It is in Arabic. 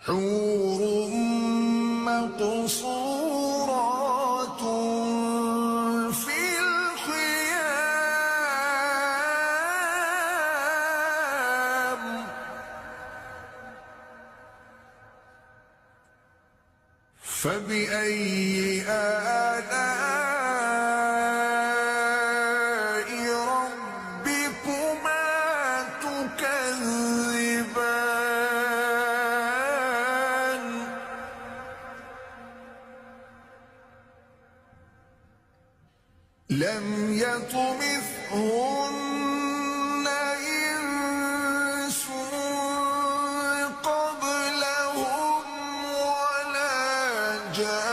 حور مقصورات في الخيام فبأي آلاء ربكما تكذبان لم يطمثهن إنس قبلهم ولا جان